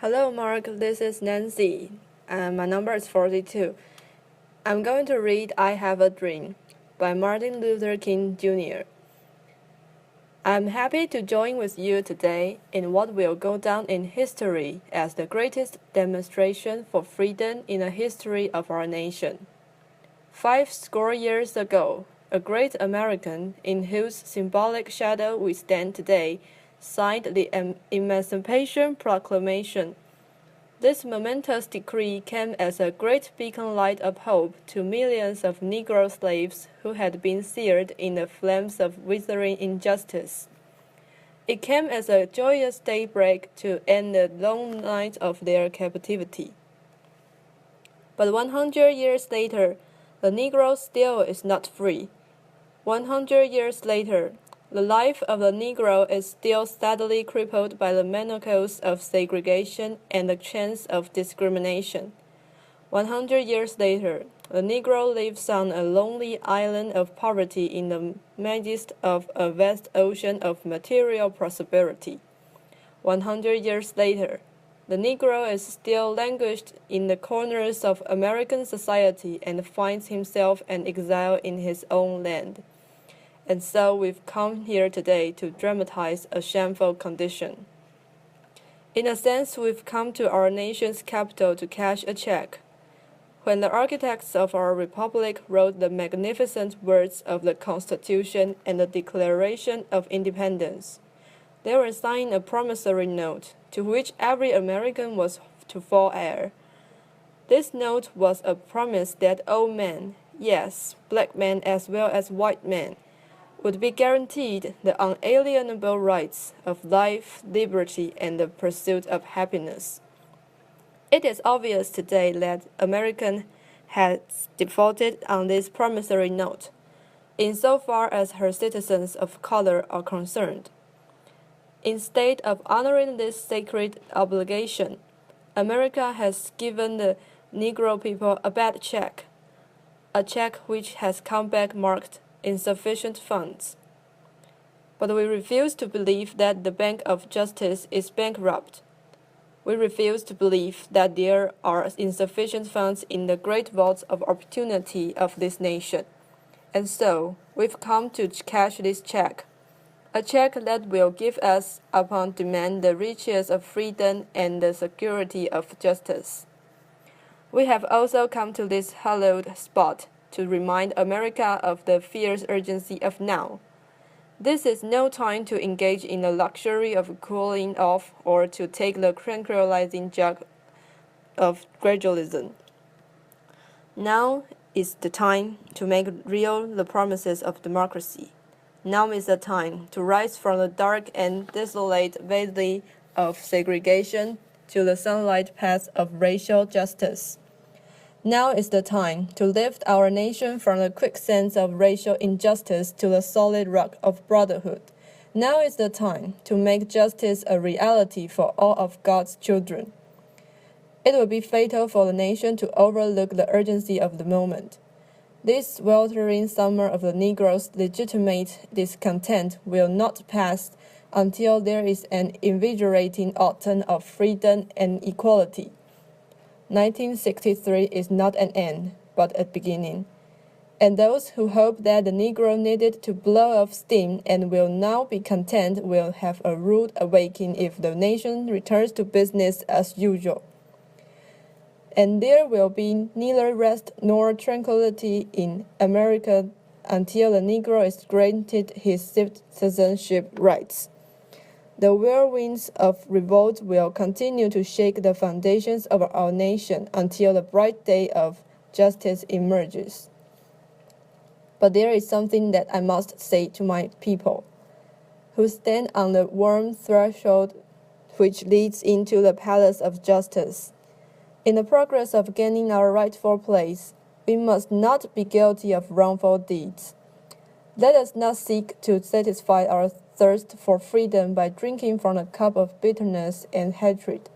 Hello, Mark. This is Nancy. My number is 42. I'm going to read I Have a Dream by Martin Luther King Jr. I'm happy to join with you today in what will go down in history as the greatest demonstration for freedom in the history of our nation. 50 years ago, a great American, in whose symbolic shadow we stand today, signed the Emancipation Proclamation. This momentous decree came as a great beacon light of hope to millions of Negro slaves who had been seared in the flames of withering injustice. It came as a joyous daybreak to end the long night of their captivity. But 100 years later, the Negro still is not free. 100 years later, the life of the Negro is still sadly crippled by the manacles of segregation and the chains of discrimination. 100 years later, the Negro lives on a lonely island of poverty in the midst of a vast ocean of material prosperity. 100 years later, the Negro is still languished in the corners of American society and finds himself an exile in his own land. And so we've come here today to dramatize a shameful condition. In a sense, we've come to our nation's capital to cash a check. When the architects of our republic wrote the magnificent words of the Constitution and the Declaration of Independence, they were signing a promissory note to which every American was to fall heir. This note was a promise that all men, yes, black men as well as white men, would be guaranteed the unalienable rights of life, liberty, and the pursuit of happiness. It is obvious today that America has defaulted on this promissory note, insofar as her citizens of color are concerned. Instead of honoring this sacred obligation, America has given the Negro people a bad check, a check which has come back marked insufficient funds. But we refuse to believe that the Bank of Justice is bankrupt. We refuse to believe that there are insufficient funds in the great vaults of opportunity of this nation. And so, we've come to cash this check, a check that will give us, upon demand, the riches of freedom and the security of justice. We have also come to this hallowed spot to remind America of the fierce urgency of now. This is no time to engage in the luxury of cooling off or to take the tranquilizing drug of gradualism. Now is the time to make real the promises of democracy. Now is the time to rise from the dark and desolate valley of segregation to the sunlight path of racial justice. Now is the time to lift our nation from the quicksand of racial injustice to the solid rock of brotherhood. Now is the time to make justice a reality for all of God's children. It would be fatal for the nation to overlook the urgency of the moment. This sweltering summer of the Negro's legitimate discontent will not pass until there is an invigorating autumn of freedom and equality. 1963 is not an end, but a beginning. And those who hope that the Negro needed to blow off steam and will now be content will have a rude awakening if the nation returns to business as usual. And there will be neither rest nor tranquility in America until the Negro is granted his citizenship rights. The whirlwinds of revolt will continue to shake the foundations of our nation until the bright day of justice emerges. But there is something that I must say to my people, who stand on the warm threshold which leads into the palace of justice. In the progress of gaining our rightful place, we must not be guilty of wrongful deeds. Let us not seek to satisfy our thirst for freedom by drinking from a cup of bitterness and hatred.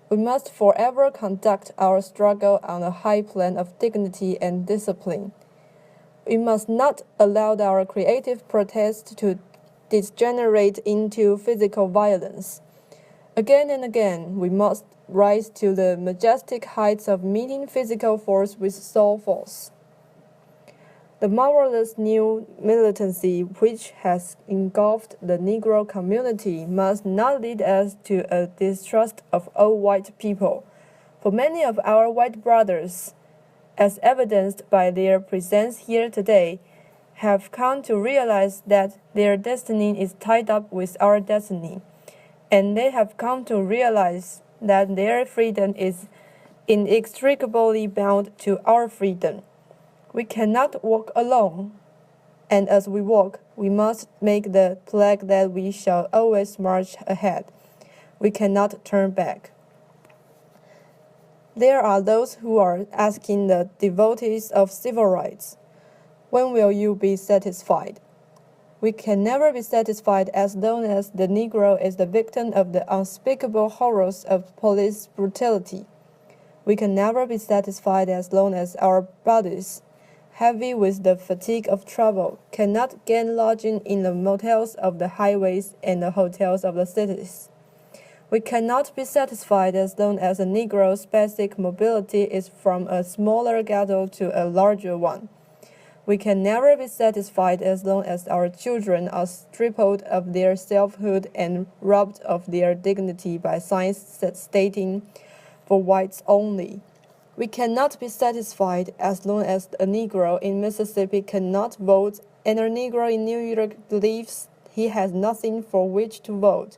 We must forever conduct our struggle on a high plane of dignity and discipline. We must not allow our creative protest to degenerate into physical violence. Again and again, we must rise to the majestic heights of meeting physical force with soul force. The marvelous new militancy which has engulfed the Negro community must not lead us to a distrust of all white people, for many of our white brothers, as evidenced by their presence here today, have come to realize that their destiny is tied up with our destiny, and they have come to realize that their freedom is inextricably bound to our freedom. We cannot walk alone, and as we walk, we must make the pledge that we shall always march ahead. We cannot turn back. There are those who are asking the devotees of civil rights, when will you be satisfied? We can never be satisfied as long as the Negro is the victim of the unspeakable horrors of police brutality. We can never be satisfied as long as our bodies, heavy with the fatigue of travel, cannot gain lodging in the motels of the highways and the hotels of the cities. We cannot be satisfied as long as a Negro's basic mobility is from a smaller ghetto to a larger one. We can never be satisfied as long as our children are stripped of their selfhood and robbed of their dignity by signs stating, "For whites only." We cannot be satisfied as long as a Negro in Mississippi cannot vote and a Negro in New York believes he has nothing for which to vote.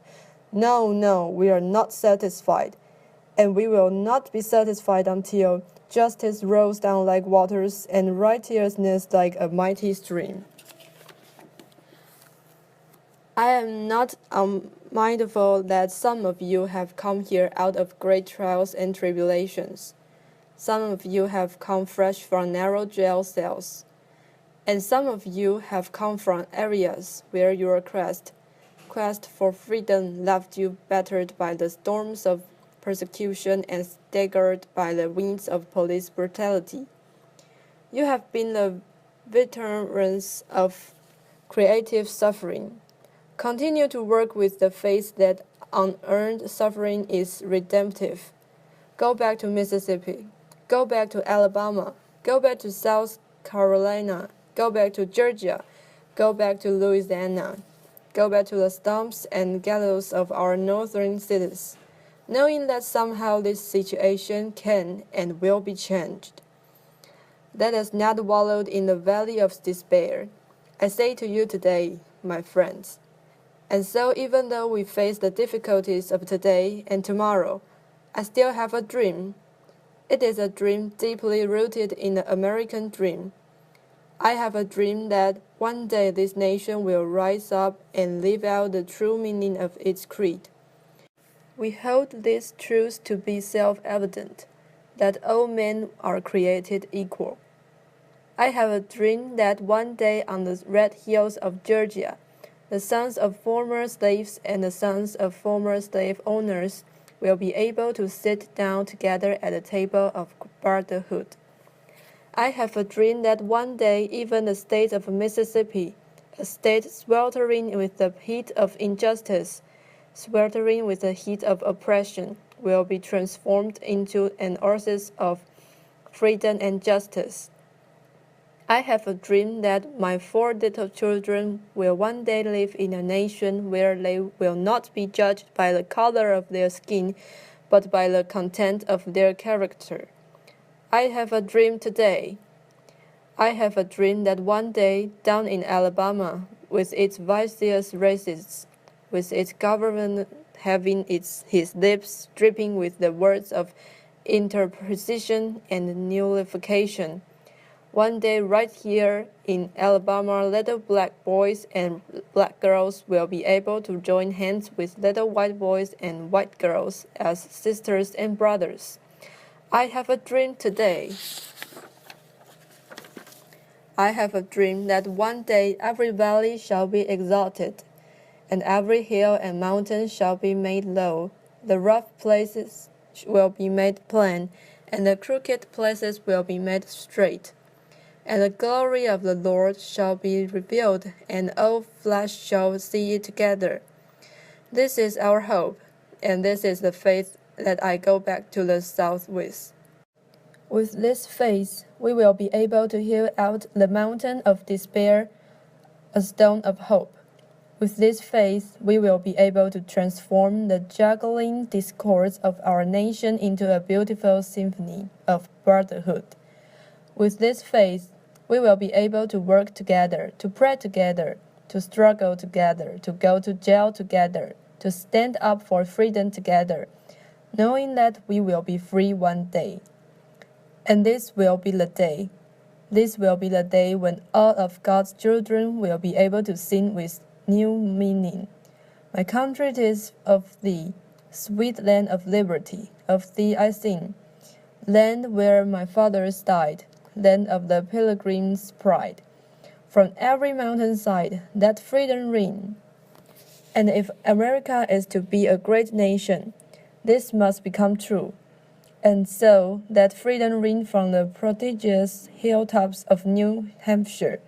No, we are not satisfied, and we will not be satisfied until justice rolls down like waters and righteousness like a mighty stream. I am not unmindful that some of you have come here out of great trials and tribulations. Some of you have come fresh from narrow jail cells, and some of you have come from areas where your quest for freedom left you battered by the storms of persecution and staggered by the winds of police brutality. You have been the veterans of creative suffering. Continue to work with the faith that unearned suffering is redemptive. Go back to Mississippi. Go back to Alabama. Go back to South Carolina. Go back to Georgia. Go back to Louisiana. Go back to the stumps and gallows of our northern cities, knowing that somehow this situation can and will be changed. Let us not wallow in the valley of despair. I say to you today, my friends. And so even though we face the difficulties of today and tomorrow, I still have a dream. It is a dream deeply rooted in the American dream. I have a dream that one day this nation will rise up and live out the true meaning of its creed. We hold this truth to be self-evident, that all men are created equal. I have a dream that one day on the red hills of Georgia, the sons of former slaves and the sons of former slave owners will be able to sit down together at the table of brotherhood. I have a dream that one day even the state of Mississippi, a state sweltering with the heat of injustice, sweltering with the heat of oppression, will be transformed into an oasis of freedom and justice. I have a dream that my 4 little children will one day live in a nation where they will not be judged by the color of their skin, but by the content of their character. I have a dream today. I have a dream that one day, down in Alabama, with its vicious racists, with its government having his lips dripping with the words of interposition and nullification, one day right here in Alabama, little black boys and black girls will be able to join hands with little white boys and white girls as sisters and brothers. I have a dream today. I have a dream that one day every valley shall be exalted, and every hill and mountain shall be made low. The rough places will be made plain, and the crooked places will be made straight. And the glory of the Lord shall be revealed, and all flesh shall see it together. This is our hope. and this is the faith that I go back to the South with. With this faith, we will be able to hew out the mountain of despair, a stone of hope. With this faith, we will be able to transform the juggling discords of our nation into a beautiful symphony of brotherhood. With this faith, we will be able to work together, to pray together, to struggle together, to go to jail together, to stand up for freedom together, knowing that we will be free one day. And this will be the day. This will be the day when all of God's children will be able to sing with new meaning. My country is of thee, sweet land of liberty, of thee I sing. Land where my fathers died, land of the pilgrim's pride. From every mountainside, that freedom ring. And if America is to be a great nation, this must become true. And so that freedom ring from the prodigious hilltops of New Hampshire,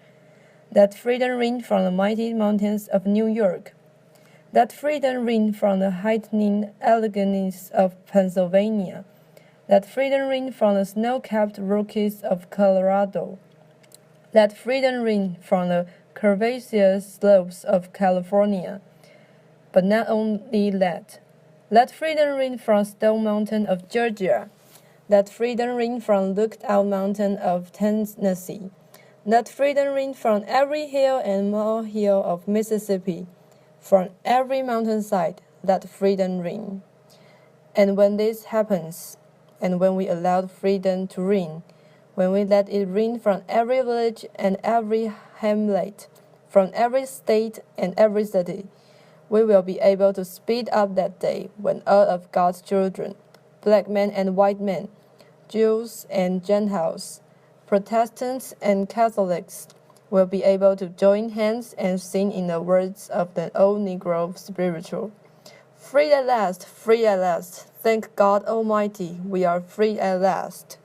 that freedom ring from the mighty mountains of New York, that freedom ring from the heightening Alleghenies of Pennsylvania, that freedom ring from the snow-capped Rockies of Colorado, that freedom ring from the curvaceous slopes of California. But not only that, let freedom ring from Stone Mountain of Georgia, let freedom ring from Lookout Mountain of Tennessee, let freedom ring from every hill and molehill of Mississippi, from every mountainside, let freedom ring. And when this happens, and when we allow freedom to ring, when we let it ring from every village and every hamlet, from every state and every city, we will be able to speed up that day when all of God's children, black men and white men, Jews and Gentiles, Protestants and Catholics, will be able to join hands and sing in the words of the old Negro spiritual. Free at last, thank God Almighty, we are free at last.